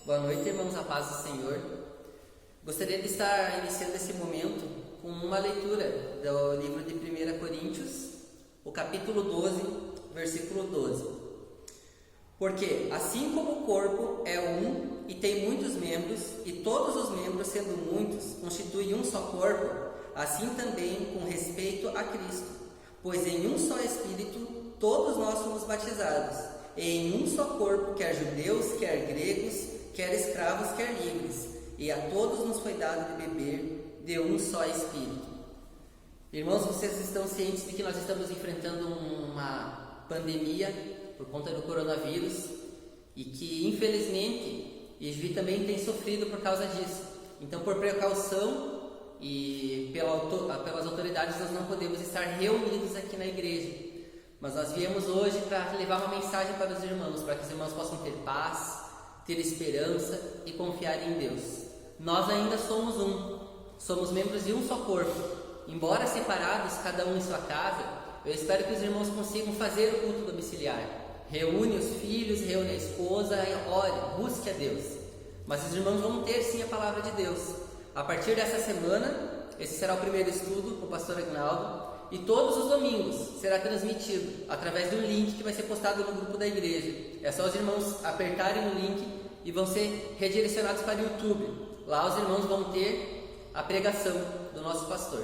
Boa noite, irmãos, a paz do Senhor. Gostaria de estar iniciando esse momento com uma leitura do livro de 1 Coríntios, o capítulo 12, versículo 12. Porque assim como o corpo é um e tem muitos membros, e todos os membros, sendo muitos, constituem um só corpo, assim também com respeito a Cristo. Pois em um só Espírito todos nós somos batizados, e em um só corpo, quer judeus, quer gregos, quer escravos, quer livres, e a todos nos foi dado de beber de um só Espírito. Irmãos, vocês estão cientes de que nós estamos enfrentando uma pandemia por conta do coronavírus e que, infelizmente, Ijuí também tem sofrido por causa disso. Então, por precaução e pelas autoridades, nós não podemos estar reunidos aqui na igreja. Mas nós viemos hoje para levar uma mensagem para os irmãos, para que os irmãos possam ter paz, ter esperança e confiar em Deus. Nós ainda somos somos membros de um só corpo. Embora separados, cada um em sua casa, eu espero que os irmãos consigam fazer o culto domiciliar. Reúne os filhos, reúne a esposa, ore, busque a Deus. Mas os irmãos vão ter sim a palavra de Deus. A partir dessa semana, esse será o primeiro estudo com o pastor Agnaldo, e todos os domingos será transmitido através de um link que vai ser postado no grupo da igreja. É só os irmãos apertarem no link e vão ser redirecionados para o YouTube. Lá os irmãos vão ter a pregação do nosso pastor.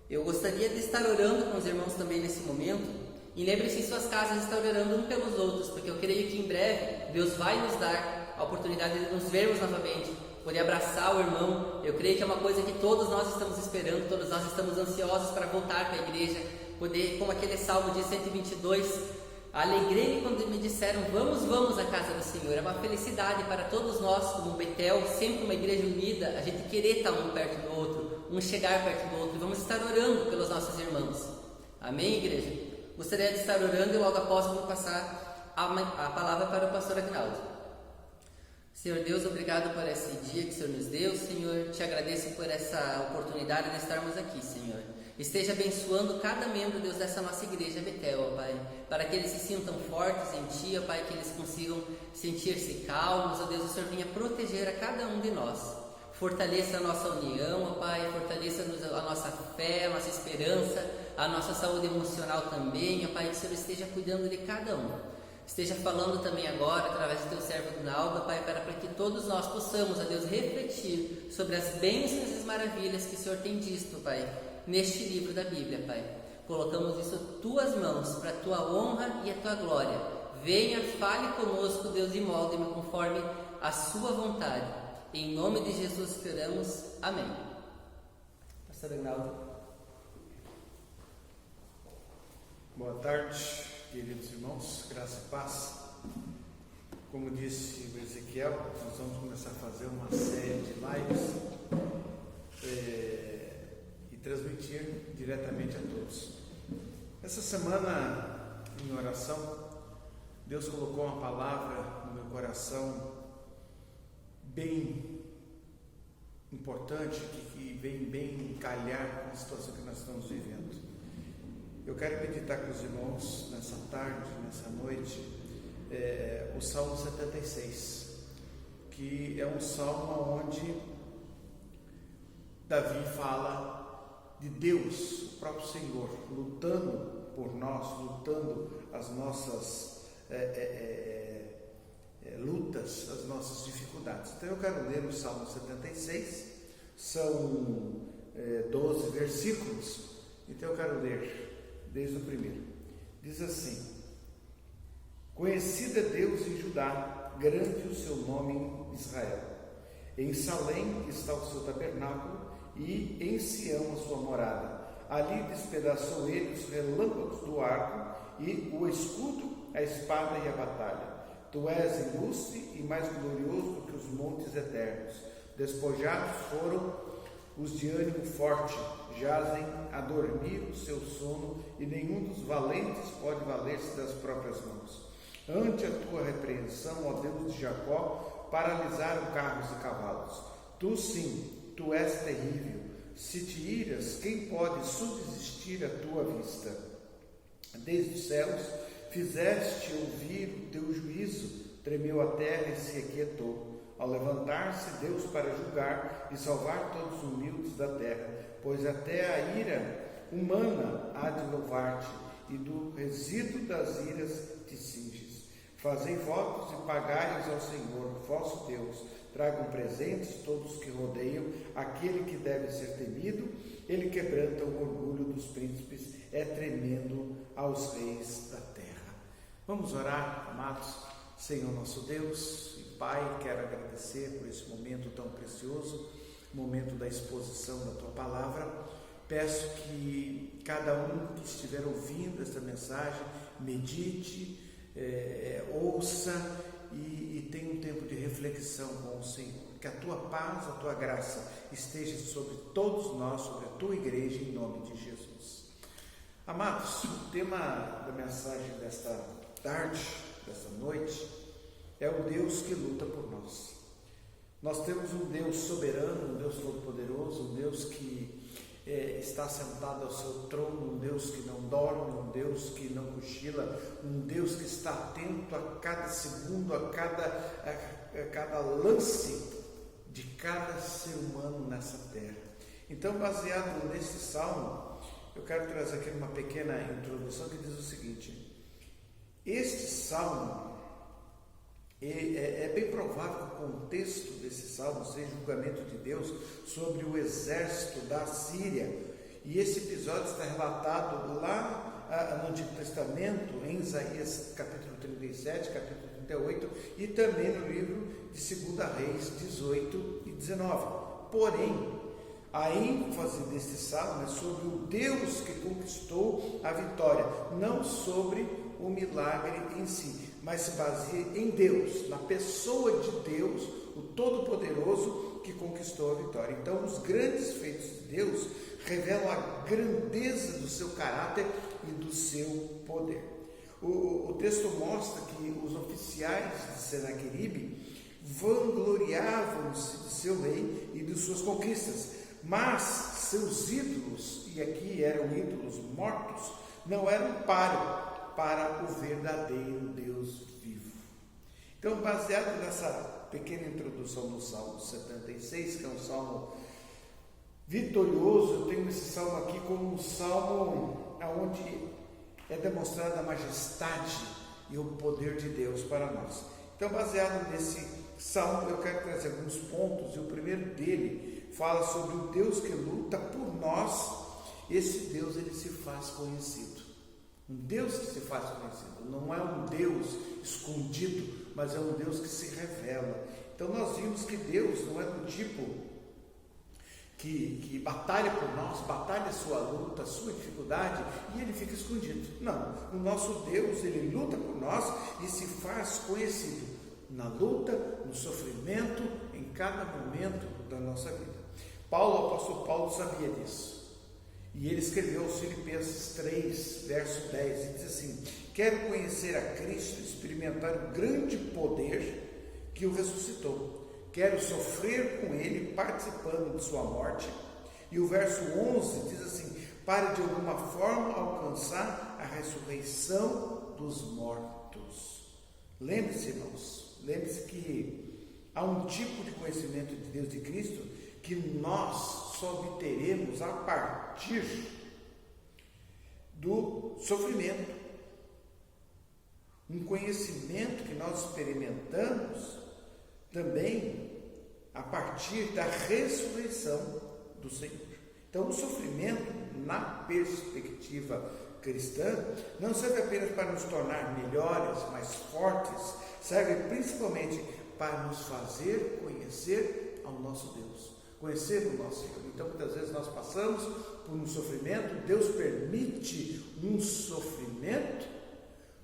Eu gostaria de estar orando com os irmãos também nesse momento. E lembre-se, em suas casas, estar orando um pelos outros, porque eu creio que em breve Deus vai nos dar a oportunidade de nos vermos novamente, poder abraçar o irmão. Eu creio que é uma coisa que todos nós estamos esperando, todos nós estamos ansiosos para voltar para a igreja, poder, como aquele salmo de 122, alegrei-me quando me disseram, vamos à casa do Senhor. É uma felicidade para todos nós, como Betel, sempre uma igreja unida, a gente querer estar um perto do outro, um chegar perto do outro, e vamos estar orando pelos nossos irmãos. Amém, igreja? Gostaria de estar orando e logo após vou passar a palavra para o pastor Agnaldo. Senhor Deus, obrigado por esse dia que o Senhor nos deu, Senhor. Te agradeço por essa oportunidade de estarmos aqui, Senhor. Esteja abençoando cada membro, Deus, dessa nossa igreja Betel, ó Pai, para que eles se sintam fortes em Ti, ó Pai, que eles consigam sentir-se calmos, ó Deus, o Senhor venha proteger a cada um de nós. Fortaleça a nossa união, ó Pai, fortaleça-nos a nossa fé, a nossa esperança, a nossa saúde emocional também, ó Pai, que o Senhor esteja cuidando de cada um. Esteja falando também agora, através do Teu servo Agnaldo, Pai, para que todos nós possamos, ó Deus, refletir sobre as bênçãos e as maravilhas que o Senhor tem dito, Pai, neste livro da Bíblia, Pai. Colocamos isso em Tuas mãos, para a Tua honra e a Tua glória. Venha, fale conosco, Deus, e molde-me conforme a Sua vontade. Em nome de Jesus que oramos. Amém. Pastor Agnaldo. Boa tarde, queridos irmãos, graça e paz. Como disse o Ezequiel, nós vamos começar a fazer uma série de lives e transmitir diretamente a todos. Essa semana, em oração, Deus colocou uma palavra no meu coração bem importante, que vem bem calhar com a situação que nós estamos vivendo. Eu quero meditar com os irmãos nessa tarde, nessa noite, o Salmo 76, que é um salmo onde Davi fala de Deus, o próprio Senhor, lutando por nós, lutando as nossas lutas, as nossas dificuldades. Então eu quero ler o Salmo 76, são 12 versículos, então eu quero ler desde o primeiro. Diz assim: Conhecido é Deus em Judá, grande o seu nome em Israel. Em Salém está o seu tabernáculo, e em Sião a sua morada. Ali despedaçou ele os relâmpagos do arco, e o escudo, a espada e a batalha. Tu és ilustre e mais glorioso do que os montes eternos. Despojados foram os de ânimo forte, jazem a dormir o seu sono, e nenhum dos valentes pode valer-se das próprias mãos. Ante a tua repreensão, ó Deus de Jacó, paralisaram carros e cavalos. Tu sim, tu és terrível. Se te iras, quem pode subsistir à tua vista? Desde os céus fizeste ouvir o teu juízo, tremeu a terra e se aquietou. Ao levantar-se Deus para julgar e salvar todos os humildes da terra, pois até a ira humana há de louvar-te, e do resíduo das iras te cinges. Fazei votos e pagai-os ao Senhor, vosso Deus. Tragam presentes todos que rodeiam aquele que deve ser temido. Ele quebranta o orgulho dos príncipes, é tremendo aos reis da terra. Vamos orar, amados. Senhor nosso Deus e Pai, quero agradecer por esse momento tão precioso, momento da exposição da Tua Palavra. Peço que cada um que estiver ouvindo esta mensagem medite, ouça e tenha um tempo de reflexão com o Senhor. Que a Tua paz, a Tua graça esteja sobre todos nós, sobre a Tua igreja, em nome de Jesus. Amados, o tema da mensagem desta tarde, desta noite, é o Deus que luta por nós. Nós temos um Deus soberano, um Deus todo-poderoso, um Deus que está sentado ao seu trono, um Deus que não dorme, um Deus que não cochila, um Deus que está atento a cada segundo, a cada lance de cada ser humano nessa terra. Então, baseado nesse salmo, eu quero trazer aqui uma pequena introdução que diz o seguinte: este salmo, é bem provável que o contexto desse salmo seja o julgamento de Deus sobre o exército da Síria, e esse episódio está relatado lá no Antigo Testamento, em Isaías capítulo 37, capítulo 38, e também no livro de 2 Reis 18 e 19. Porém, a ênfase desse salmo é sobre o Deus que conquistou a vitória, não sobre o milagre em si, mas se baseia em Deus, na pessoa de Deus, o Todo-Poderoso que conquistou a vitória. Então, os grandes feitos de Deus revelam a grandeza do seu caráter e do seu poder. O texto mostra que os oficiais de Senaqueribe vangloriavam-se de seu rei e de suas conquistas, mas seus ídolos, e aqui eram ídolos mortos, não eram para o verdadeiro Deus vivo. Então, baseado nessa pequena introdução do Salmo 76, que é um salmo vitorioso, eu tenho esse salmo aqui como um salmo onde é demonstrada a majestade e o poder de Deus para nós. Então, baseado nesse salmo, eu quero trazer alguns pontos, e o primeiro dele fala sobre o Deus que luta por nós. Esse Deus, ele se faz conhecido. Um Deus que se faz conhecido, não é um Deus escondido, mas é um Deus que se revela. Então nós vimos que Deus não é do tipo que batalha por nós, batalha a sua luta, a sua dificuldade, e ele fica escondido. Não, o nosso Deus, ele luta por nós e se faz conhecido na luta, no sofrimento, em cada momento da nossa vida. O apóstolo Paulo sabia disso. E ele escreveu aos Filipenses 3, verso 10, e diz assim: quero conhecer a Cristo, experimentar o grande poder que o ressuscitou. Quero sofrer com ele, participando de sua morte. E o verso 11 diz assim: para de alguma forma alcançar a ressurreição dos mortos. Lembre-se, irmãos, lembre-se que há um tipo de conhecimento de Deus, de Cristo, que nós só obteremos a partir do sofrimento. Um conhecimento que nós experimentamos também a partir da ressurreição do Senhor. Então, o sofrimento, na perspectiva cristã, não serve apenas para nos tornar melhores, mais fortes, serve principalmente para nos fazer conhecer ao nosso Deus, conhecer o nosso Senhor. Então, muitas vezes nós passamos por um sofrimento, Deus permite um sofrimento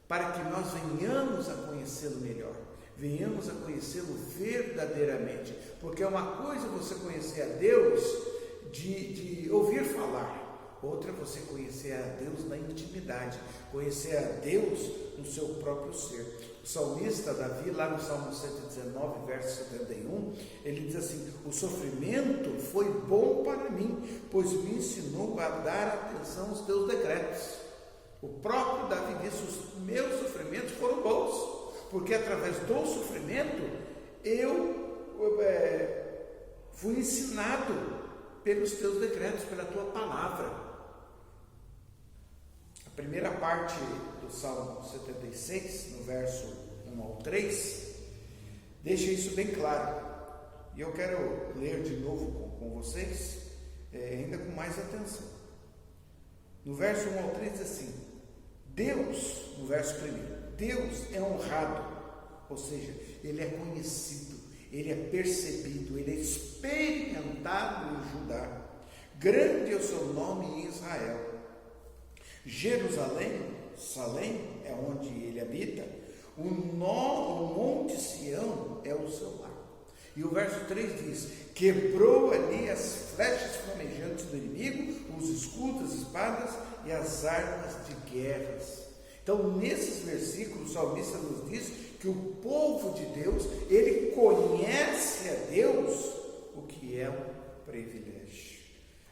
para que nós venhamos a conhecê-lo melhor, venhamos a conhecê-lo verdadeiramente, porque é uma coisa você conhecer a Deus de ouvir falar, outra é você conhecer a Deus na intimidade, conhecer a Deus no seu próprio ser. O salmista Davi, lá no Salmo 119, verso 71, ele diz assim: o sofrimento foi bom para mim, pois me ensinou a dar atenção aos teus decretos. O próprio Davi disse: os meus sofrimentos foram bons, porque através do sofrimento eu fui ensinado pelos teus decretos, pela tua palavra. A primeira parte do Salmo 76, no verso 1 ao 3, deixa isso bem claro. E eu quero ler de novo com vocês, ainda com mais atenção. No verso 1 ao 3 diz assim: Deus, no verso 1, Deus é honrado, ou seja, Ele é conhecido, Ele é percebido, Ele é experimentado em Judá. Grande é o seu nome em Israel. Jerusalém, Salém, é onde Ele habita. O monte Sião é o seu lar. E o verso 3 diz: quebrou ali as flechas flamejantes do inimigo, os escudos, as espadas e as armas de guerras. Então, nesses versículos, o salmista nos diz que o povo de Deus, ele conhece a Deus, o que é um privilégio.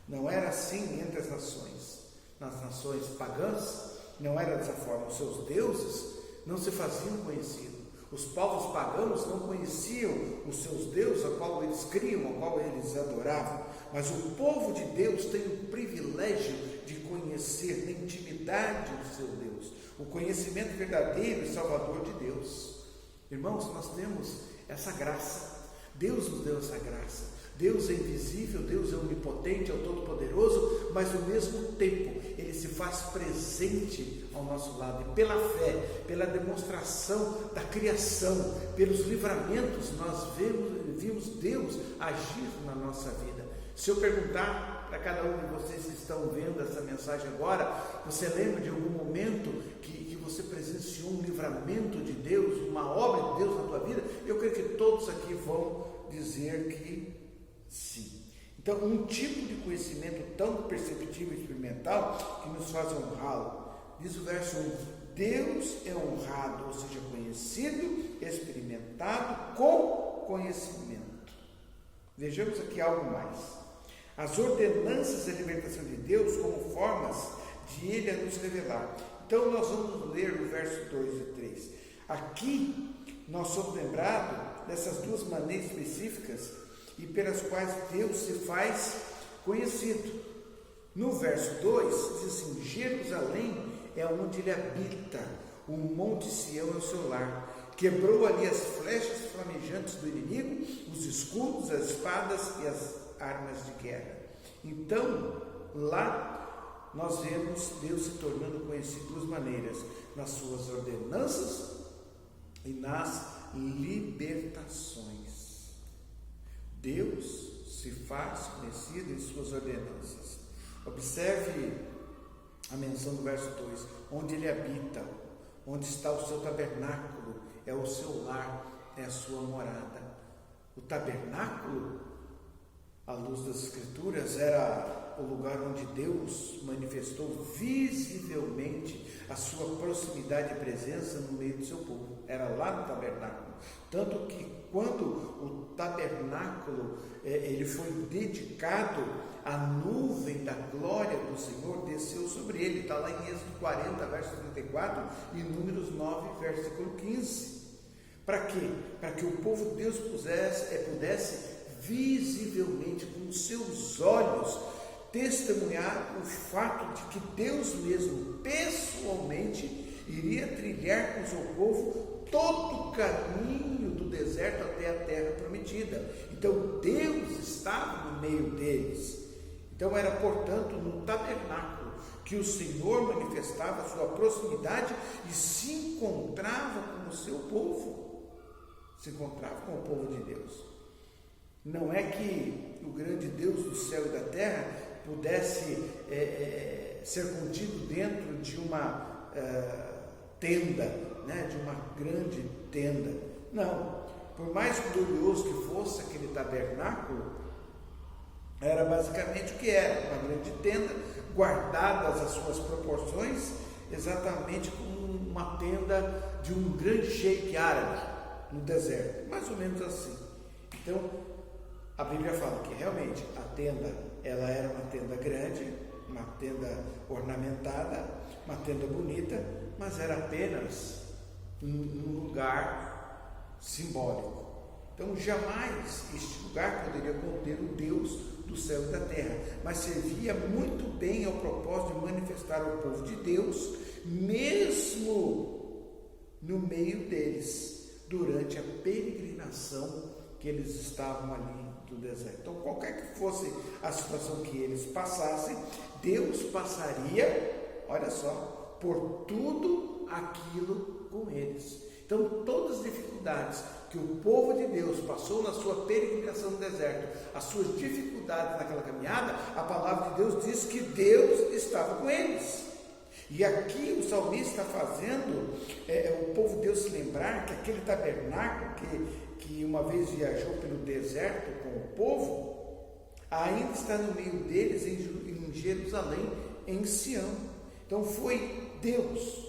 Não era assim entre as nações. Nas nações pagãs, não era dessa forma. Os seus deuses não se faziam conhecidos. Os povos pagãos não conheciam os seus deuses, a qual eles criam, a qual eles adoravam. Mas o povo de Deus tem o privilégio de conhecer na intimidade o seu Deus, o conhecimento verdadeiro e salvador de Deus. Irmãos, nós temos essa graça. Deus nos deu essa graça. Deus é invisível, Deus é onipotente, é o Todo-Poderoso, mas ao mesmo tempo Ele se faz presente ao nosso lado. E pela fé, pela demonstração da criação, pelos livramentos, nós vimos Deus agir na nossa vida. Se eu perguntar para cada um de vocês que estão vendo essa mensagem agora, você lembra de algum momento que você presenciou um livramento de Deus, uma obra de Deus na tua vida? Eu creio que todos aqui vão dizer que sim. Então, um tipo de conhecimento tão perceptível e experimental que nos faz honrá-lo. Diz o verso 1: Deus é honrado, ou seja, conhecido, experimentado com conhecimento. Vejamos aqui algo mais. As ordenanças da libertação de Deus como formas de Ele a nos revelar. Então, nós vamos ler o verso 2 e 3. Aqui, nós somos lembrados dessas duas maneiras específicas e pelas quais Deus se faz conhecido. No verso 2 diz assim: Jerusalém é onde Ele habita, o monte Sião é o seu lar. Quebrou ali as flechas flamejantes do inimigo, os escudos, as espadas e as armas de guerra. Então, lá nós vemos Deus se tornando conhecido de duas maneiras: nas suas ordenanças e nas libertações. Deus se faz conhecido em suas ordenanças. Observe a menção do verso 2: onde Ele habita, onde está o seu tabernáculo, é o seu lar, é a sua morada. O tabernáculo, à luz das Escrituras, era o lugar onde Deus manifestou visivelmente a sua proximidade e presença no meio do seu povo. Era lá no tabernáculo. Tanto que quando o tabernáculo ele foi dedicado, a nuvem da glória do Senhor desceu sobre ele. Está lá em Êxodo 40, verso 34 e Números 9, versículo 15. Para quê? Para que o povo de Deus pudesse visivelmente, com os seus olhos, testemunhar o fato de que Deus mesmo, pessoalmente, iria trilhar com o seu povo todo o caminho do deserto até a terra prometida. Então Deus estava no meio deles. Então era, portanto, no tabernáculo que o Senhor manifestava a sua proximidade e se encontrava com o seu povo, se encontrava com o povo de Deus. Não é que o grande Deus do céu e da terra pudesse ser contido dentro de uma tenda, né, de uma grande tenda. Não. Por mais glorioso que fosse aquele tabernáculo, era basicamente o que era: uma grande tenda, guardadas as suas proporções, exatamente como uma tenda de um grande sheik árabe no deserto, mais ou menos assim. Então, a Bíblia fala que realmente a tenda, ela era uma tenda grande, uma tenda ornamentada, uma tenda bonita, mas era apenas um lugar simbólico. Então jamais este lugar poderia conter o Deus do céu e da terra, mas servia muito bem ao propósito de manifestar ao povo de Deus, mesmo no meio deles, durante a peregrinação que eles estavam ali do deserto. Então, qualquer que fosse a situação que eles passassem, Deus passaria, olha só, por tudo aquilo com eles. Então, todas as dificuldades que o povo de Deus passou na sua peregrinação no deserto, as suas dificuldades naquela caminhada, a palavra de Deus diz que Deus estava com eles. E aqui o salmista está fazendo o povo de Deus se lembrar que aquele tabernáculo que uma vez viajou pelo deserto com o povo, ainda está no meio deles em Jerusalém, em Sião. Então foi Deus,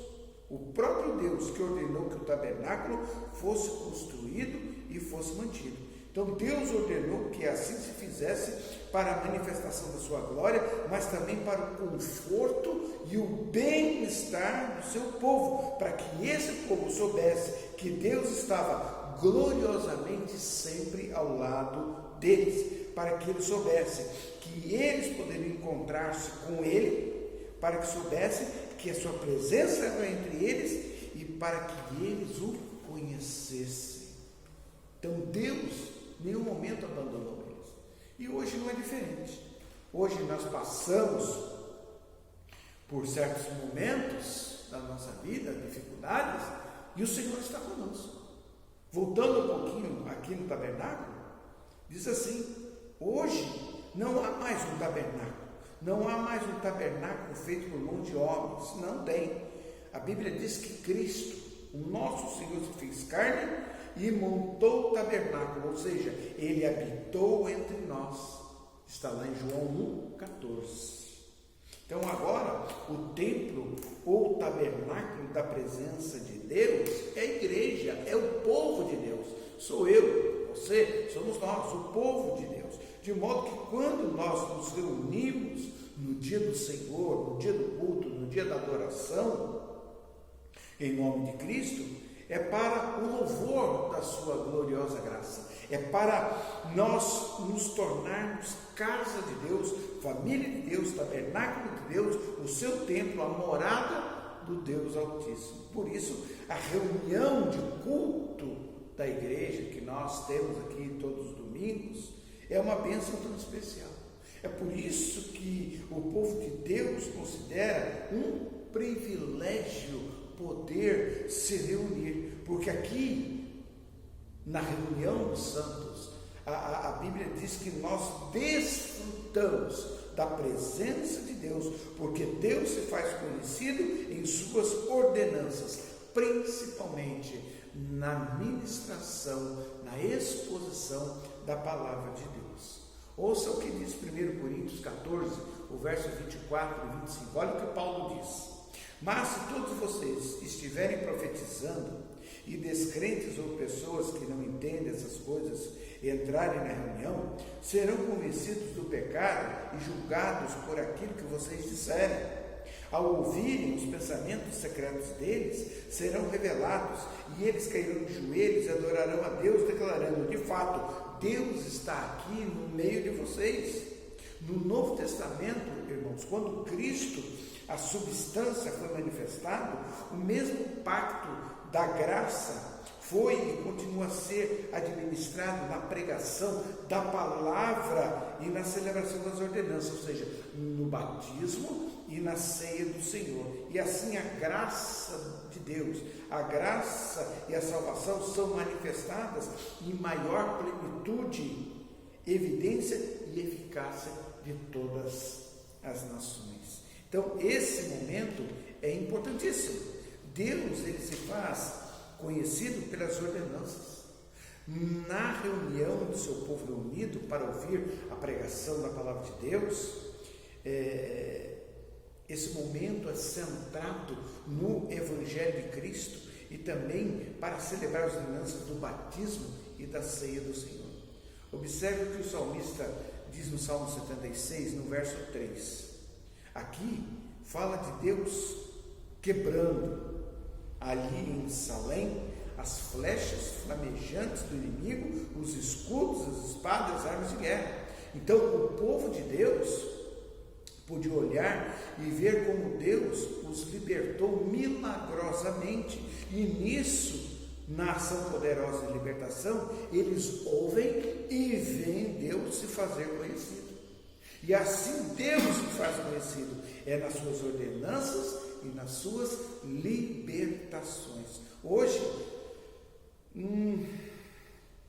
o próprio Deus, que ordenou que o tabernáculo fosse construído e fosse mantido. Então Deus ordenou que assim se fizesse para a manifestação da sua glória, mas também para o conforto e o bem-estar do seu povo, para que esse povo soubesse que Deus estava gloriosamente sempre ao lado deles, para que eles soubessem que eles poderiam encontrar-se com Ele, para que soubessem que a sua presença era entre eles e para que eles o conhecessem. Então Deus em nenhum momento abandonou eles. E hoje não é diferente. Hoje nós passamos por certos momentos da nossa vida, dificuldades, e o Senhor está conosco. Voltando um pouquinho aqui no tabernáculo, diz assim: hoje não há mais um tabernáculo. Não há mais um tabernáculo feito por mão de homens. Não tem. A Bíblia diz que Cristo, o nosso Senhor, se fez carne e montou o tabernáculo, ou seja, Ele habitou entre nós. Está lá em João 1,14. Então agora, o templo ou o tabernáculo da presença de Deus é a igreja, é o povo de Deus. Sou eu, você, somos nós, o povo de Deus. De modo que quando nós nos reunimos no dia do Senhor, no dia do culto, no dia da adoração, em nome de Cristo, é para o louvor da sua gloriosa graça, é para nós nos tornarmos casa de Deus, família de Deus, tabernáculo de Deus, o seu templo, a morada do Deus Altíssimo. Por isso, a reunião de culto da igreja que nós temos aqui todos os domingos é uma bênção tão especial. É por isso que o povo de Deus considera um privilégio poder se reunir, porque aqui na reunião dos santos a Bíblia diz que nós desfrutamos da presença de Deus, porque Deus se faz conhecido em suas ordenanças, principalmente na ministração, na exposição da palavra de Deus. Ouça o que diz 1 Coríntios 14, o verso 24 e 25. Olha o que Paulo diz: mas se todos vocês estiverem profetizando e descrentes ou pessoas que não entendem essas coisas entrarem na reunião, serão convencidos do pecado e julgados por aquilo que vocês disserem. Ao ouvirem os pensamentos secretos deles, serão revelados, e eles cairão de joelhos e adorarão a Deus, declarando: de fato, Deus está aqui no meio de vocês. No Novo Testamento, irmãos, quando Cristo, a substância, foi manifestado, o mesmo pacto da graça foi e continua a ser administrado na pregação da palavra e na celebração das ordenanças, ou seja, no batismo e na ceia do Senhor. E assim a graça de Deus, a graça e a salvação são manifestadas em maior plenitude, evidência e eficácia de todas as nações. Então esse momento é importantíssimo. Deus, ele se faz conhecido pelas ordenanças. Na reunião do seu povo reunido para ouvir a pregação da palavra de Deus, esse momento é centrado no Evangelho de Cristo e também para celebrar as ordenanças do batismo e da ceia do Senhor. Observe o que o salmista diz no Salmo 76, no verso 3. Aqui fala de Deus quebrando ali em Salém, as flechas flamejantes do inimigo, os escudos, as espadas, as armas de guerra. Então o povo de Deus pôde olhar e ver como Deus os libertou milagrosamente, e nisso, na ação poderosa de libertação, eles ouvem e veem Deus se fazer conhecido. E assim Deus se faz conhecido, é nas suas ordenanças e nas suas libertações. Hoje,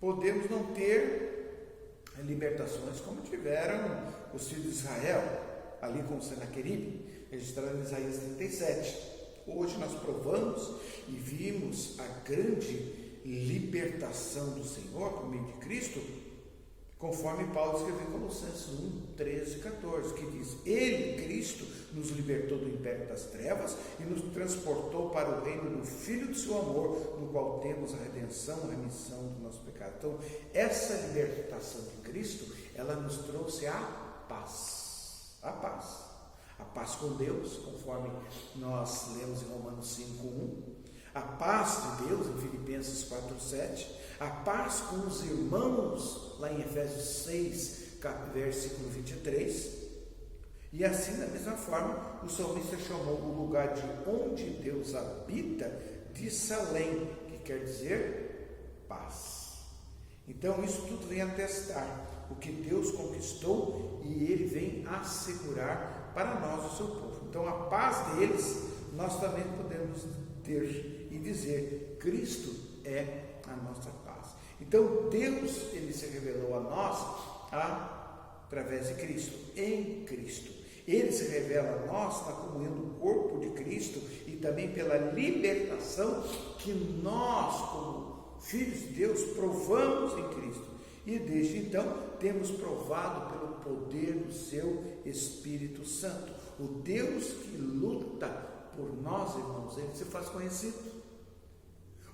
podemos não ter libertações como tiveram os filhos de Israel, ali com Senaqueribe, registrado em Isaías 37. Hoje nós provamos e vimos a grande libertação do Senhor por meio de Cristo, conforme Paulo escreveu em Colossenses 1, 13 e 14, que diz: Ele, Cristo, nos libertou do império das trevas e nos transportou para o reino do Filho do seu amor, no qual temos a redenção, a remissão do nosso pecado. Então, essa libertação de Cristo, ela nos trouxe a paz. A paz. A paz com Deus, conforme nós lemos em Romanos 5:1. A paz de Deus, em Filipenses 4:7. A paz com os irmãos, lá em Efésios 6, versículo 23. E assim, da mesma forma, o salmista chamou o lugar de onde Deus habita de Salém, que quer dizer paz. Então, isso tudo vem atestar o que Deus conquistou e Ele vem assegurar para nós, o seu povo. Então, a paz deles, nós também podemos ter e dizer: Cristo é a nossa paz. Então, Deus, Ele se revelou a nós através de Cristo, em Cristo. Ele se revela a nós na comunhão do corpo de Cristo e também pela libertação que nós, como filhos de Deus, provamos em Cristo. E desde então temos provado pelo poder do seu Espírito Santo. O Deus que luta por nós, irmãos, Ele se faz conhecido.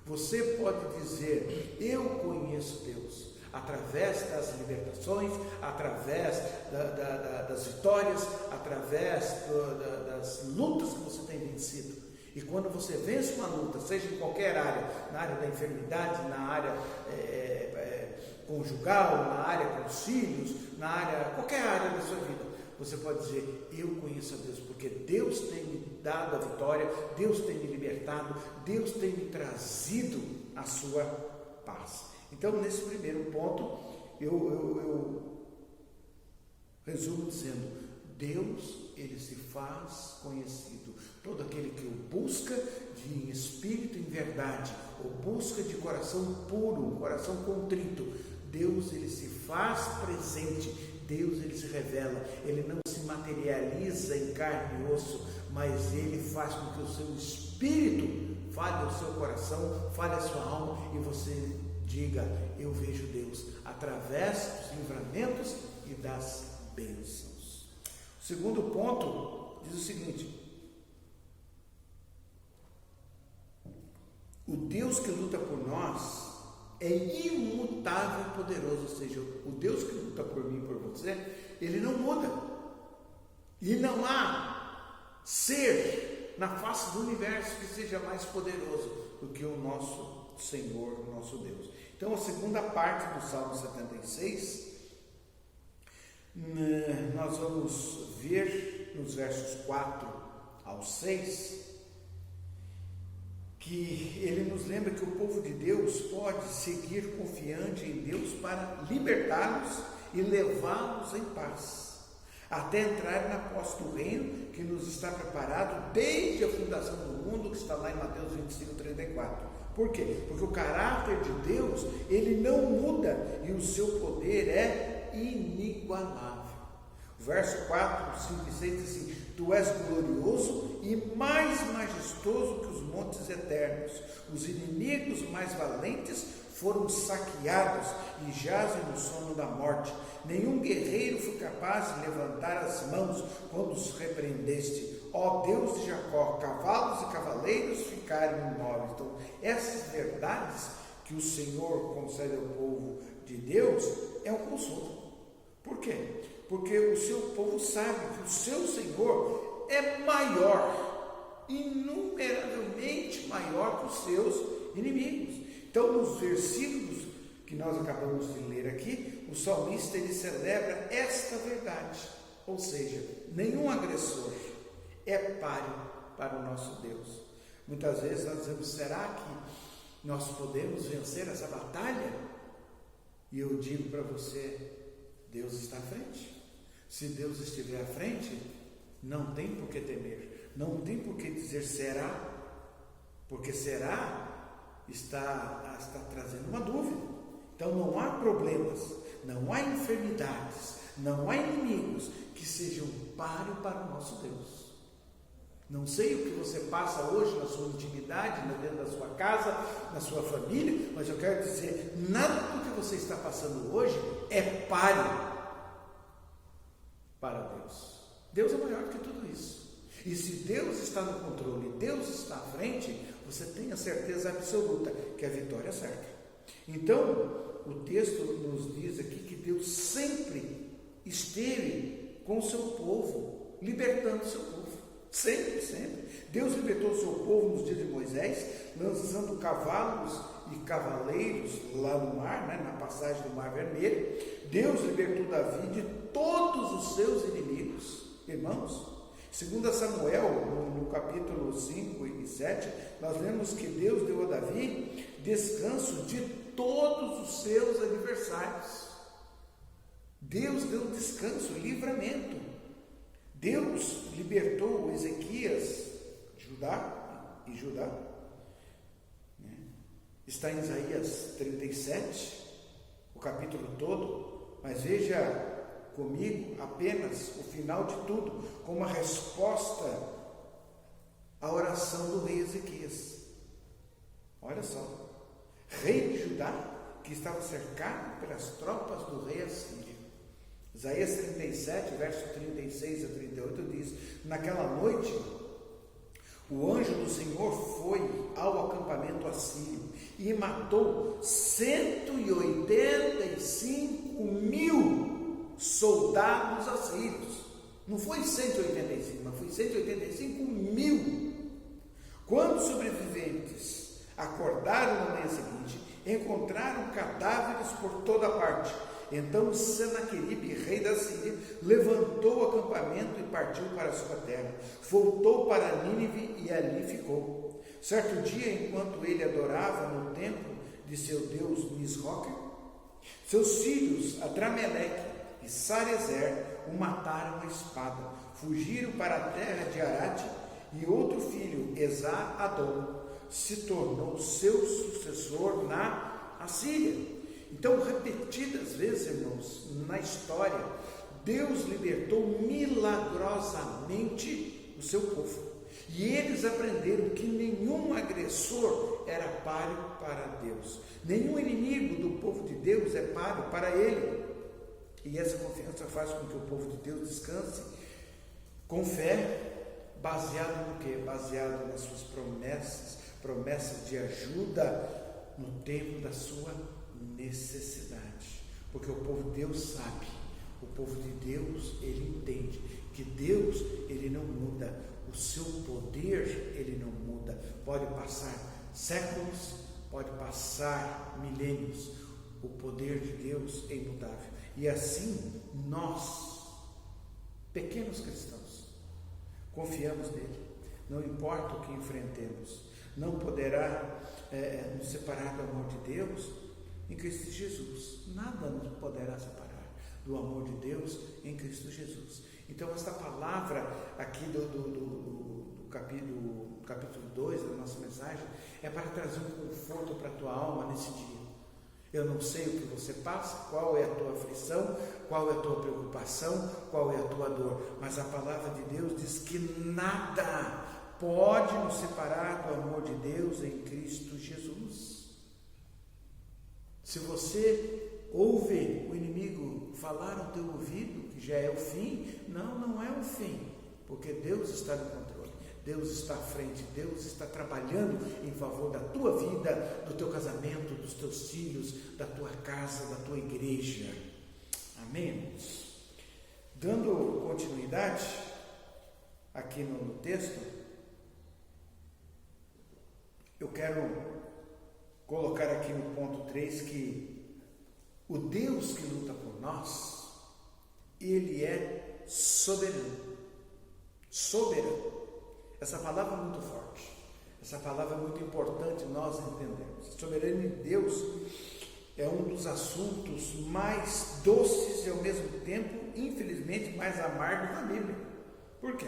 Você pode dizer: eu conheço Deus, através das libertações, através das vitórias, através das lutas que você tem vencido. E quando você vence uma luta, seja em qualquer área, na área da enfermidade, na área conjugal, na área com os filhos, na área, qualquer área da sua vida, você pode dizer: eu conheço a Deus, porque Deus tem me dado a vitória, Deus tem me libertado, Deus tem me trazido a sua paz. Então, nesse primeiro ponto, eu resumo dizendo: Deus, Ele se faz conhecido. Todo aquele que o busca de espírito em verdade, ou busca de coração puro, coração contrito, Deus, Ele se faz presente, Deus, Ele se revela, Ele não se materializa em carne e osso, mas Ele faz com que o seu espírito fale ao seu coração, fale à sua alma, e você diga: eu vejo Deus através dos livramentos e das bênçãos. O segundo ponto diz o seguinte: o Deus que luta por nós é imutável e poderoso. Ou seja, o Deus que luta por mim e por você, Ele não muda. E não há ser na face do universo que seja mais poderoso do que o nosso Senhor, o nosso Deus. Então, a segunda parte do Salmo 76, nós vamos ver nos versos 4 ao 6, que ele nos lembra que o povo de Deus pode seguir confiante em Deus para libertá-los e levá-los em paz, até entrar na posse do reino que nos está preparado desde a fundação do mundo, que está lá em Mateus 25:34. Por quê? Porque o caráter de Deus, Ele não muda e o seu poder é inigualável. O verso 4, 5 e 6 diz assim: Tu és glorioso e mais majestoso que os montes eternos. Os inimigos mais valentes foram saqueados e jazem no sono da morte. Nenhum guerreiro foi capaz de levantar as mãos quando os repreendeste. Ó Deus de Jacó, cavalos e cavaleiros ficaram imóveis. Então, essas verdades que o Senhor concede ao povo de Deus é um consolo. Por quê? Porque o seu povo sabe que o seu Senhor é maior inumeravelmente maior que os seus inimigos. Então, nos versículos que nós acabamos de ler aqui, o salmista ele celebra esta verdade, ou seja, nenhum agressor é páreo para o nosso Deus. Muitas vezes nós dizemos, será que nós podemos vencer essa batalha? E eu digo para você, Deus está à frente. Se Deus estiver à frente, não tem por que temer, não tem por que dizer será, porque será está trazendo uma dúvida. Então não há problemas, não há enfermidades, não há inimigos que sejam páreo para o nosso Deus. Não sei o que você passa hoje na sua intimidade, dentro da sua casa, na sua família, mas eu quero dizer, nada do que você está passando hoje é páreo para Deus. Deus é maior que tudo isso. E se Deus está no controle, Deus está à frente, você tem a certeza absoluta que a vitória é certa. Então, o texto nos diz aqui que Deus sempre esteve com o seu povo, libertando o seu povo. Sempre, sempre. Deus libertou o seu povo nos dias de Moisés, lançando cavalos e cavaleiros lá no mar, na passagem do Mar Vermelho. Deus libertou Davi de todos os seus inimigos. Irmãos, segundo Samuel, no capítulo 5 e 7, nós vemos que Deus deu a Davi descanso de todos os seus adversários. Deus deu descanso, livramento. Deus libertou Ezequias, Judá. Está em Isaías 37, o capítulo todo, mas veja comigo apenas o final de tudo, como uma resposta à oração do rei Ezequias. Olha só, rei de Judá, que estava cercado pelas tropas do rei Assírio. Isaías 37, verso 36 a 38 diz: naquela noite, o anjo do Senhor foi ao acampamento assírio e matou 185.000 soldados assírios. Não foi 185, mas foi 185.000. Quando os sobreviventes acordaram na manhã seguinte, encontraram cadáveres por toda parte. Então Senaqueribe, rei da Síria, levantou o acampamento e partiu para a sua terra. Voltou para Nínive e ali ficou. Certo dia, enquanto ele adorava no templo de seu deus Nisroque, seus filhos Adrameleque e Sarezer o mataram à espada. Fugiram para a terra de Arade, e outro filho, Esar-Adom, se tornou seu sucessor na Assíria. Então, repetidas vezes, irmãos, na história, Deus libertou milagrosamente o seu povo. E eles aprenderam que nenhum agressor era páreo para Deus. Nenhum inimigo do povo de Deus é páreo para ele. E essa confiança faz com que o povo de Deus descanse com fé, baseado no quê? Baseado nas suas promessas de ajuda no tempo da sua necessidade, porque o povo de Deus sabe, o povo de Deus ele entende que Deus ele não muda, o seu poder ele não muda. Pode passar séculos, pode passar milênios, o poder de Deus é imutável. E assim nós, pequenos cristãos, confiamos nele. Não importa o que enfrentemos, não poderá nos separar do amor de Deus em Cristo Jesus. Nada nos poderá separar do amor de Deus em Cristo Jesus. Então esta palavra aqui do capítulo 2 da nossa mensagem é para trazer um conforto para a tua alma nesse dia. Eu não sei o que você passa, qual é a tua aflição, qual é a tua preocupação, qual é a tua dor, mas a palavra de Deus diz que nada pode nos separar do amor de Deus em Cristo Jesus. Se você ouve o inimigo falar no teu ouvido que já é o fim, não é o fim, porque Deus está no controle, Deus está à frente, Deus está trabalhando em favor da tua vida, do teu casamento, dos teus filhos, da tua casa, da tua igreja. Amém? Dando continuidade aqui no texto, quero colocar aqui no ponto 3 que o Deus que luta por nós, Ele é soberano. Soberano. Essa palavra é muito forte. Essa palavra é muito importante nós entendermos. A soberania de Deus é um dos assuntos mais doces e ao mesmo tempo, infelizmente, mais amargos da Bíblia. Por quê?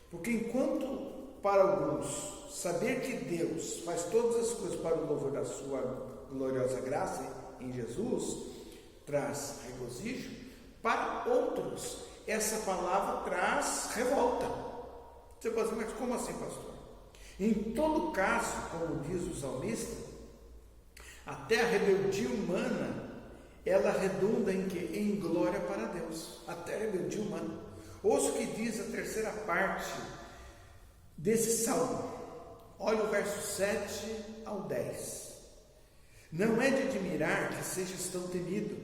Porque enquanto para alguns saber que Deus faz todas as coisas para o louvor da sua gloriosa graça em Jesus traz regozijo, para outros essa palavra traz revolta. Você pode dizer, mas como assim, pastor? Em todo caso, como diz o salmista, até a rebeldia humana, ela redunda em quê? Em glória para Deus. Até a rebeldia humana. Ouça o que diz a terceira parte desse salmo. Olha o verso 7 ao 10. Não é de admirar que sejas tão temido.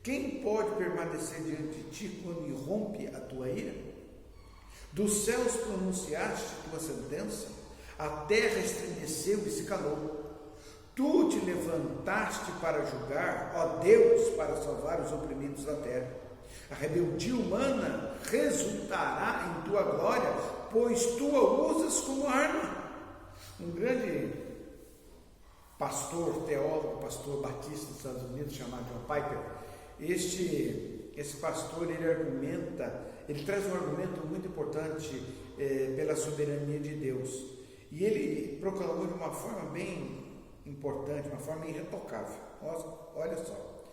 Quem pode permanecer diante de ti quando irrompe a tua ira? Dos céus pronunciaste tua sentença, a terra estremeceu e se calou. Tu te levantaste para julgar, ó Deus, para salvar os oprimidos da terra. A rebeldia humana resultará em tua glória, pois tu a usas como arma. Um grande pastor, teólogo, pastor batista dos Estados Unidos, chamado John Piper, esse pastor, ele traz um argumento muito importante pela soberania de Deus. E ele proclamou de uma forma bem importante, uma forma irretocável. Olha só.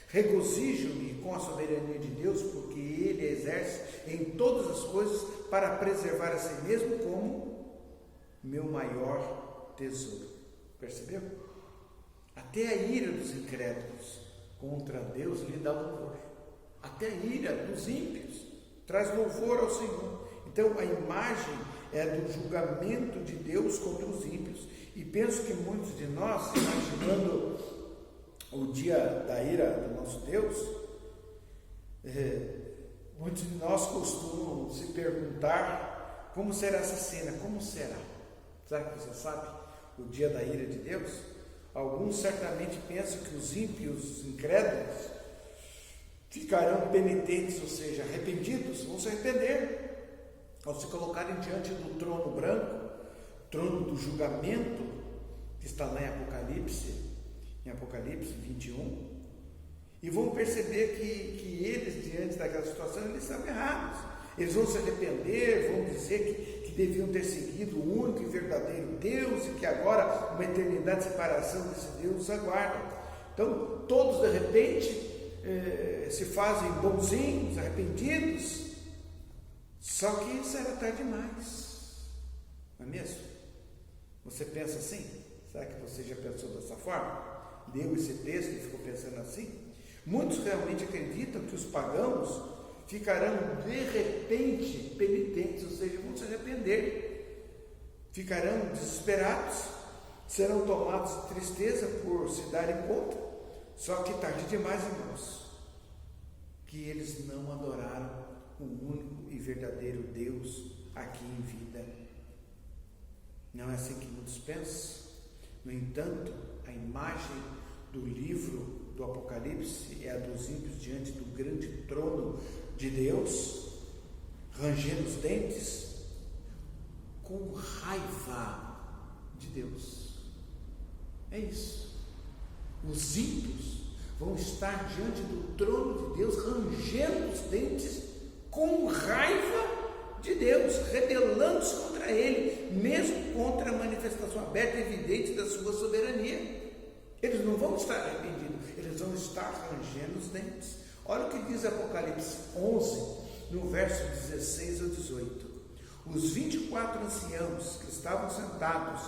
Regozijo-me com a soberania de Deus, porque Ele exerce em todas as coisas para preservar a si mesmo como meu maior tesouro. Percebeu? Até a ira dos incrédulos contra Deus lhe dá louvor. Até a ira dos ímpios traz louvor ao Senhor. Então a imagem é do julgamento de Deus contra os ímpios. E penso que muitos de nós, imaginando o dia da ira do nosso Deus, muitos de nós costumam se perguntar como será essa cena, como será? Será que você sabe o dia da ira de Deus? Alguns certamente pensam que os ímpios, os incrédulos, ficarão penitentes, ou seja, arrependidos, vão se arrepender ao se colocarem diante do trono branco, trono do julgamento, que está lá em Apocalipse 21, e vão perceber que eles, diante daquela situação, eles estavam errados. Eles vão se arrepender, vão dizer que deviam ter seguido o único e verdadeiro Deus, e que agora uma eternidade de separação desse Deus os aguarda. Então, todos de repente se fazem bonzinhos, arrependidos, só que isso era tarde demais, não é mesmo? Você pensa assim? Será que você já pensou dessa forma? Leu esse texto e ficou pensando assim? Muitos realmente acreditam que os pagãos ficarão de repente penitentes, ou seja, vão se arrepender, ficarão desesperados, serão tomados de tristeza por se darem conta, só que tarde demais, irmãos, que eles não adoraram o único e verdadeiro Deus aqui em vida. Não é assim que muitos pensam? No entanto, a imagem do livro do Apocalipse é a dos ímpios diante do grande trono de Deus, rangendo os dentes, com raiva de Deus. É isso. Os ímpios vão estar diante do trono de Deus, rangendo os dentes, com raiva de Deus, rebelando-se contra Ele, mesmo contra a manifestação aberta e evidente da sua soberania. Eles não vão estar arrependidos, eles vão estar rangendo os dentes. Olha o que diz Apocalipse 11, no verso 16 ao 18. Os 24 anciãos que estavam sentados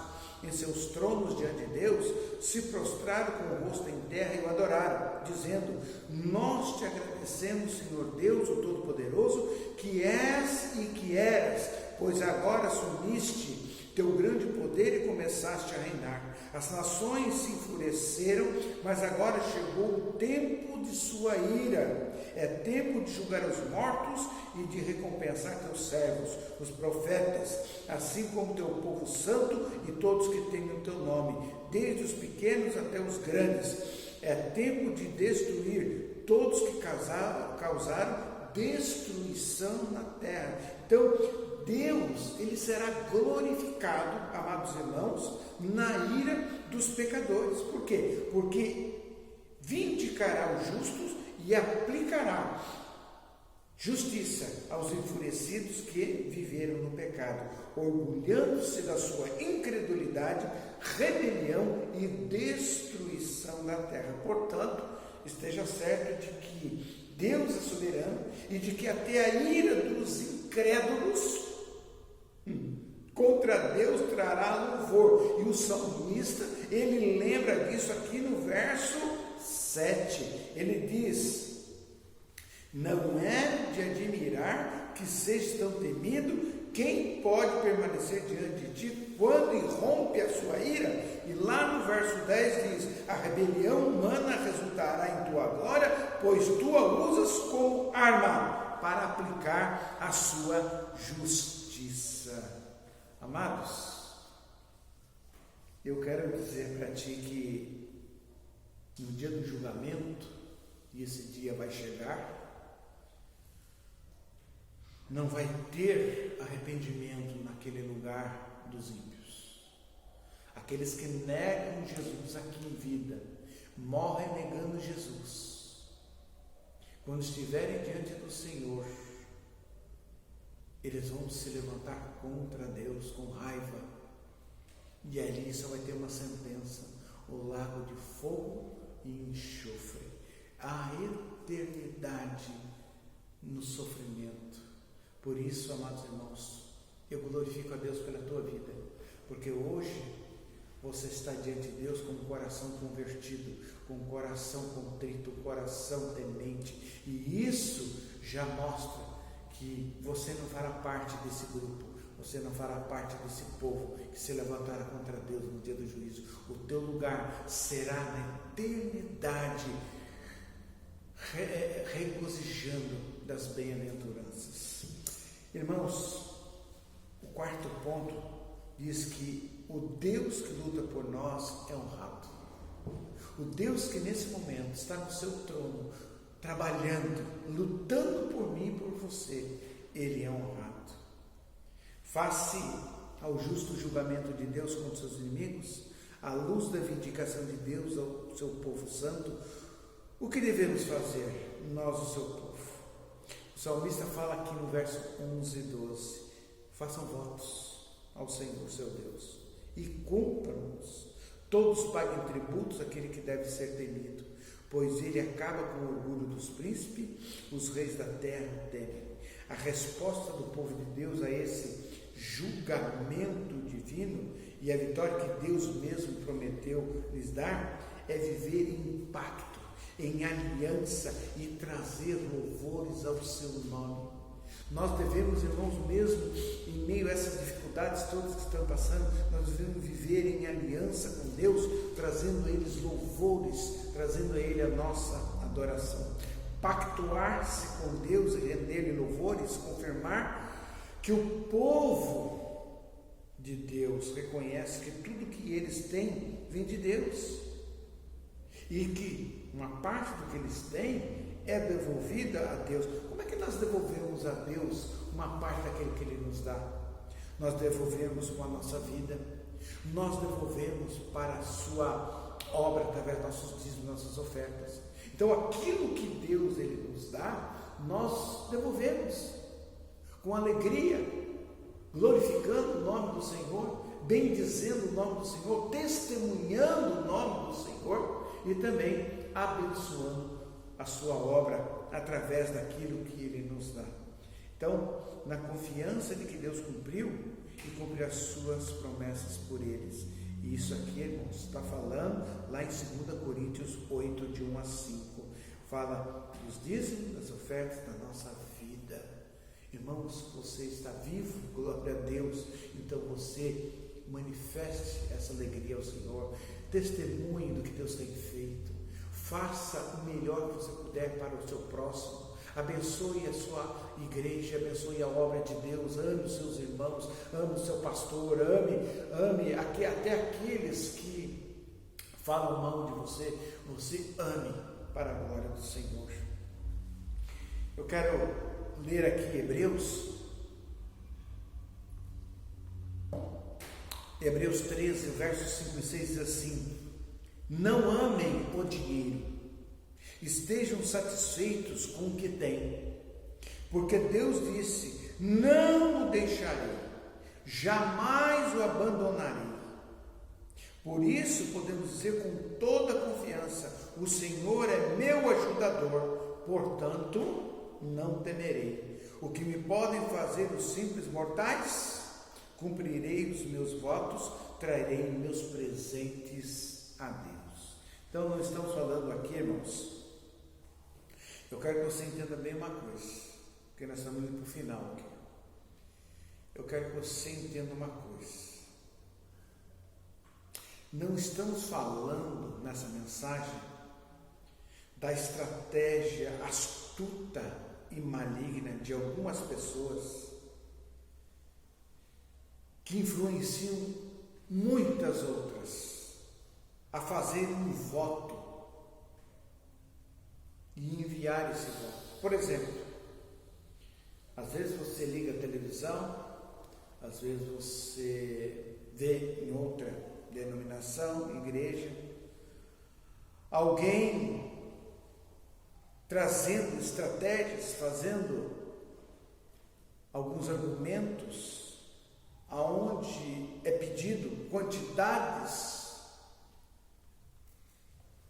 em seus tronos diante de Deus se prostraram com o rosto em terra e o adoraram, dizendo: nós te agradecemos, Senhor Deus, o Todo-Poderoso, que és e que eras, pois agora assumiste teu grande poder e começaste a reinar. As nações se enfureceram, mas agora chegou o tempo de sua ira. É tempo de julgar os mortos e de recompensar teus servos, os profetas, assim como teu povo santo e todos que têm o teu nome, desde os pequenos até os grandes. É tempo de destruir todos que causaram destruição na terra. Então, Deus, ele será glorificado, amados irmãos, na ira dos pecadores. Por quê? Porque vindicará os justos e aplicará justiça aos enfurecidos que viveram no pecado, orgulhando-se da sua incredulidade, rebelião e destruição da terra. Portanto, esteja certo de que Deus é soberano e de que até a ira dos incrédulos contra Deus trará louvor. E o salmista, ele lembra disso aqui no verso 7. Ele diz: não é de admirar que seja tão temido. Quem pode permanecer diante de ti quando irrompe a sua ira? E lá no verso 10 diz: a rebelião humana resultará em tua glória, pois tu a usas como arma para aplicar a sua justiça. Amados, eu quero dizer para ti que no dia do julgamento, e esse dia vai chegar, não vai ter arrependimento naquele lugar dos ímpios. Aqueles que negam Jesus aqui em vida, morrem negando Jesus, quando estiverem diante do Senhor, eles vão se levantar contra Deus com raiva, e ali só vai ter uma sentença: o lago de fogo e enxofre, a eternidade no sofrimento. Por isso, amados irmãos, eu glorifico a Deus pela tua vida, porque hoje você está diante de Deus com o coração convertido, com o coração contrito, o coração temente, e isso já mostra que você não fará parte desse grupo, você não fará parte desse povo que se levantará contra Deus no dia do juízo. O teu lugar será na eternidade, regozijando das bem-aventuranças. Irmãos, o quarto ponto diz que o Deus que luta por nós é honrado. O Deus que nesse momento está no seu trono, trabalhando, lutando por mim e por você, Ele é honrado. Face ao justo julgamento de Deus contra os seus inimigos, à luz da vindicação de Deus ao seu povo santo, o que devemos fazer, nós, o seu povo? O salmista fala aqui no verso 11 e 12, façam votos ao Senhor, seu Deus, e cumpram-nos. Todos paguem tributos àquele que deve ser temido, pois ele acaba com o orgulho dos príncipes, os reis da terra temem. A resposta do povo de Deus a esse julgamento divino e a vitória que Deus mesmo prometeu lhes dar é viver em pacto, em aliança e trazer louvores ao seu nome. Nós devemos, irmãos, mesmo em meio a essas dificuldades todas que estão passando, nós devemos viver em aliança com Deus, trazendo a eles louvores, trazendo a Ele a nossa adoração. Pactuar-se com Deus e render-lhe louvores, confirmar que o povo de Deus reconhece que tudo que eles têm vem de Deus e que uma parte do que eles têm é devolvida a Deus. Como é que nós devolvemos a Deus uma parte daquilo que Ele nos dá? Nós devolvemos com a nossa vida, nós devolvemos para a sua obra através dos nossos dízimos, nossas ofertas. Então aquilo que Deus Ele nos dá, nós devolvemos com alegria, glorificando o nome do Senhor, bendizendo o nome do Senhor, testemunhando o nome do Senhor e também abençoando a sua obra através daquilo que Ele nos dá. Então, na confiança de que Deus cumpriu e cumpre as suas promessas por eles. E isso aqui, irmãos, está falando lá em 2 Coríntios 8, de 1 a 5. Fala dos dízimos, das ofertas da nossa vida. Irmãos, você está vivo, glória a Deus. Então você manifeste essa alegria ao Senhor, testemunhe do que Deus tem feito, faça o melhor que você puder para o seu próximo, abençoe a sua igreja, abençoe a obra de Deus, ame os seus irmãos, ame o seu pastor, ame até aqueles que falam mal de você, você ame para a glória do Senhor. Eu quero ler aqui Hebreus 13, versos 5 e 6 diz assim: não amem o dinheiro, estejam satisfeitos com o que têm, porque Deus disse: não o deixarei, jamais o abandonarei. Por isso podemos dizer com toda confiança: o Senhor é meu ajudador, portanto não temerei. O que me podem fazer os simples mortais? Cumprirei os meus votos, trarei meus presentes a Deus. Então não estamos falando aqui, irmãos. Eu quero que você entenda bem uma coisa, porque nós estamos indo para o final aqui. Eu quero que você entenda uma coisa. Não estamos falando nessa mensagem da estratégia astuta e maligna de algumas pessoas que influenciam muitas outras a fazer um voto e enviar esse voto. Por exemplo, às vezes você liga a televisão, às vezes você vê em outra denominação, igreja, alguém trazendo estratégias, fazendo alguns argumentos aonde é pedido quantidades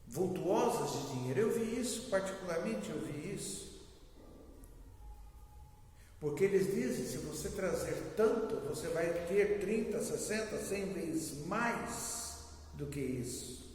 vultuosas de dinheiro. Eu vi isso, particularmente eu vi isso, porque eles dizem: se você trazer tanto, você vai ter 30, 60, 100 vezes mais do que isso.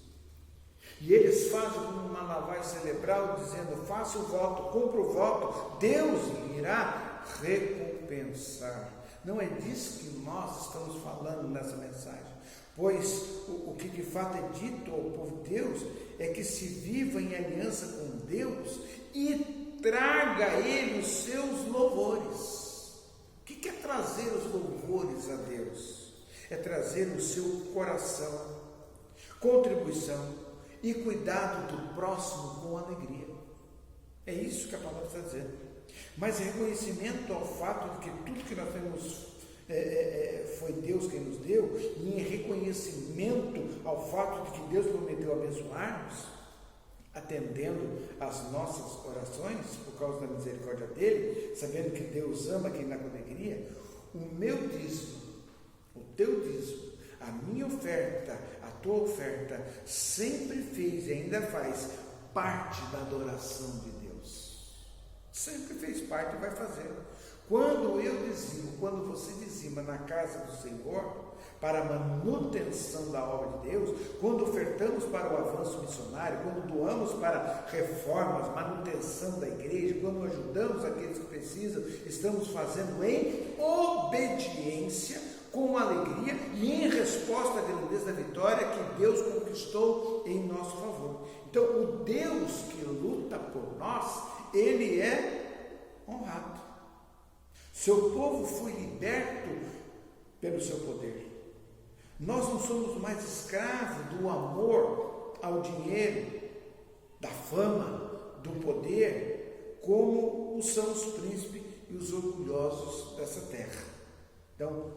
E eles fazem uma lavagem cerebral dizendo: faça o voto, cumpra o voto, Deus irá recompensar. Não é disso que nós estamos falando nessa mensagem, pois o que de fato é dito ao povo de Deus é que se viva em aliança com Deus e traga a Ele os seus louvores. O que é trazer os louvores a Deus? É trazer o seu coração, contribuição e cuidado do próximo com alegria. É isso que a palavra está dizendo. Mas reconhecimento ao fato de que tudo que nós temos foi Deus quem nos deu, e em reconhecimento ao fato de que Deus prometeu abençoar-nos, atendendo às nossas orações, por causa da misericórdia dele, sabendo que Deus ama quem dá com alegria, o meu dízimo, o teu dízimo, a minha oferta, a tua oferta, sempre fez e ainda faz parte da adoração de Deus. Sempre fez parte e vai fazer. Quando eu dizimo, quando você dizima na casa do Senhor, para a manutenção da obra de Deus, quando ofertamos para o avanço missionário, quando doamos para reformas, manutenção da igreja, quando ajudamos aqueles que precisam, estamos fazendo em obediência, com alegria e em resposta à grandeza da vitória que Deus conquistou em nosso favor. Então, o Deus que luta por nós, Ele é honrado. Seu povo foi liberto pelo seu poder. Nós não somos mais escravos do amor ao dinheiro, da fama, do poder, como são os príncipes e os orgulhosos dessa terra. Então,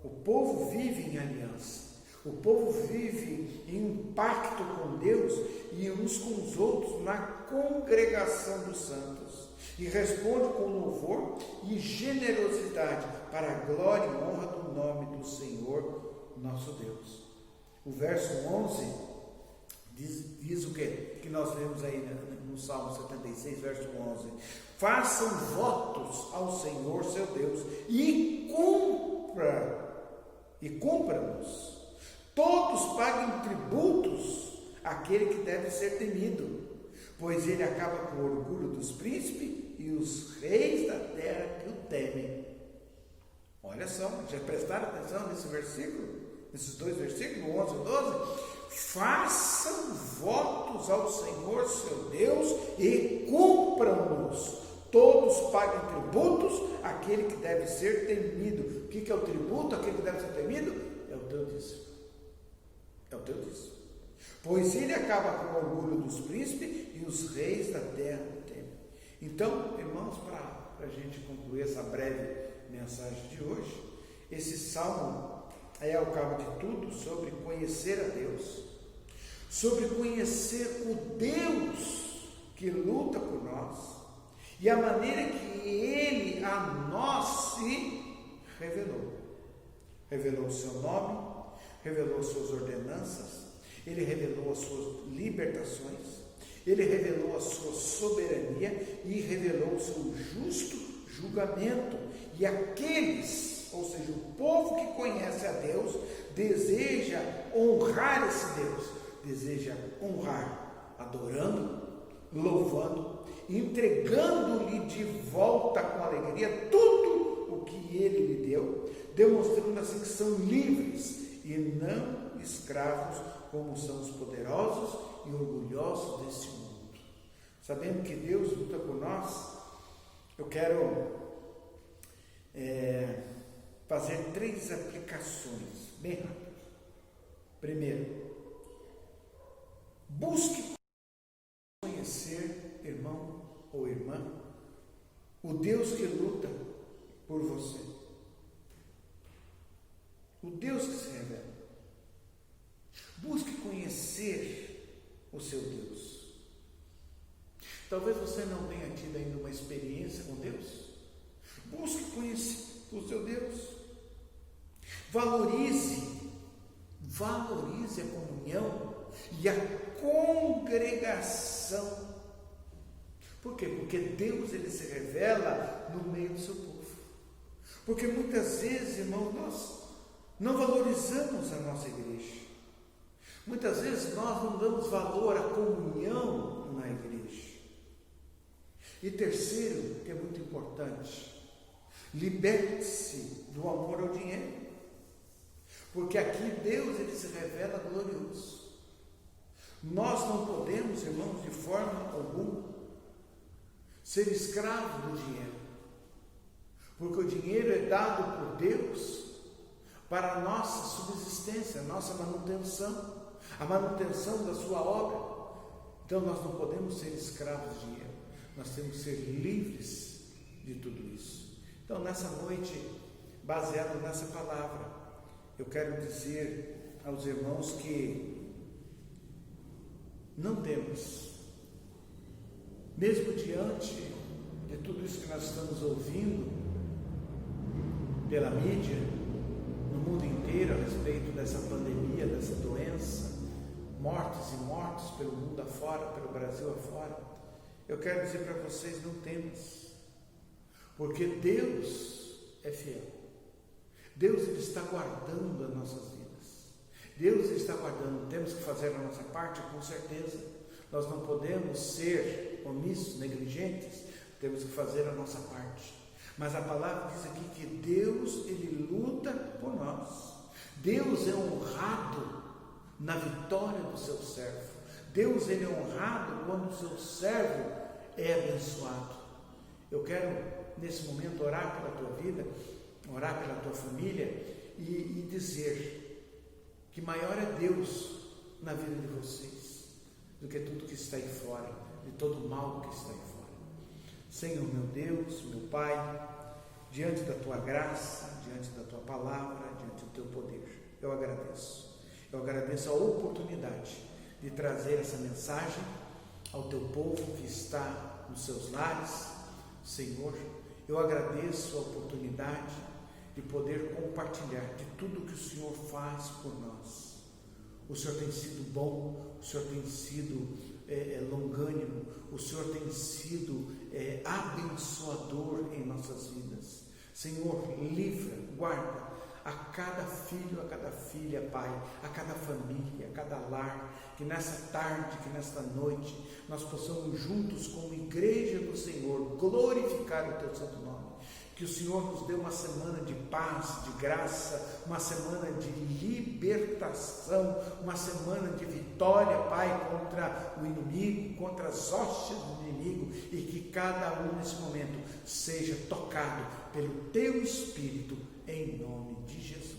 o povo vive em aliança. O povo vive em um pacto com Deus e uns com os outros na congregação dos santos, e responde com louvor e generosidade para a glória e honra do nome do Senhor nosso Deus. O verso 11 diz o que nós lemos aí no Salmo 76, verso 11: façam votos ao Senhor seu Deus e cumpra-nos. Todos paguem tributos àquele que deve ser temido, pois ele acaba com o orgulho dos príncipes e os reis da terra que o temem. Olha só, já prestaram atenção nesse versículo? esses dois versículos, 11 e 12, façam votos ao Senhor seu Deus e cumpram-nos. Todos paguem tributos àquele que deve ser temido. O que é o tributo? Aquele que deve ser temido? É o teu dízimo. É o teu dízimo. Pois ele acaba com o orgulho dos príncipes e os reis da terra o temem. Então, irmãos, para a gente concluir essa breve mensagem de hoje, esse salmo é, ao cabo de tudo, sobre conhecer a Deus, sobre conhecer o Deus que luta por nós e a maneira que Ele a nós se revelou. Revelou o seu nome, revelou suas ordenanças, Ele revelou as suas libertações, Ele revelou a sua soberania e revelou o seu justo julgamento. E aqueles, ou seja, o povo que conhece a Deus, deseja honrar esse Deus, deseja honrar adorando, louvando, entregando-lhe de volta com alegria tudo o que Ele lhe deu, demonstrando assim que são livres e não escravos, como são os poderosos e orgulhosos deste mundo. Sabendo que Deus luta por nós, eu quero fazer 3 aplicações bem rápidas. Primeiro, busque conhecer, irmão ou irmã, o Deus que luta por você, o Deus que se revela. Busque conhecer o seu Deus. Talvez você não tenha tido ainda uma experiência com Deus. Busque conhecer o seu Deus. Valorize a comunhão e a congregação. Por quê? Porque Deus, Ele se revela no meio do seu povo. Porque muitas vezes, irmãos, nós não valorizamos a nossa igreja. Muitas vezes nós não damos valor à comunhão na igreja. E terceiro, que é muito importante, liberte-se do amor ao dinheiro. Porque aqui Deus, Ele se revela glorioso. Nós não podemos, irmãos, de forma alguma, ser escravo do dinheiro. Porque o dinheiro é dado por Deus para a nossa subsistência, a nossa manutenção, a manutenção da sua obra. Então nós não podemos ser escravos do dinheiro. Nós temos que ser livres de tudo isso. Então, nessa noite, baseado nessa palavra, eu quero dizer aos irmãos que não temos, mesmo diante de tudo isso que nós estamos ouvindo pela mídia, no mundo inteiro, a respeito dessa pandemia, dessa doença, mortes e mortes pelo mundo afora, pelo Brasil afora, eu quero dizer para vocês, não temas, porque Deus é fiel. Deus, Ele está guardando as nossas vidas. Deus, Ele está guardando. Temos que fazer a nossa parte, com certeza. Nós não podemos ser omissos, negligentes. Temos que fazer a nossa parte. Mas a palavra diz aqui que Deus, Ele luta por nós. Deus é honrado na vitória do seu servo. Deus, Ele é honrado quando o seu servo é abençoado. Eu quero, nesse momento, orar pela tua vida, orar pela tua família e dizer que maior é Deus na vida de vocês do que tudo que está aí fora, de todo o mal que está aí fora. Senhor, meu Deus, meu Pai, diante da tua graça, diante da tua palavra, diante do teu poder, eu agradeço. Eu agradeço a oportunidade de trazer essa mensagem ao teu povo que está nos seus lares. Senhor, eu agradeço a oportunidade de poder compartilhar de tudo que o Senhor faz por nós. O Senhor tem sido bom, o Senhor tem sido longânimo, o Senhor tem sido abençoador em nossas vidas. Senhor, livra, guarda a cada filho, a cada filha, Pai, a cada família, a cada lar, que nessa tarde, que nesta noite, nós possamos juntos como igreja do Senhor glorificar o teu santo nome, Que o Senhor nos dê uma semana de paz, de graça, uma semana de libertação, uma semana de vitória, Pai, contra o inimigo, contra as hostes do inimigo, e que cada um nesse momento seja tocado pelo Teu Espírito, em nome de Jesus.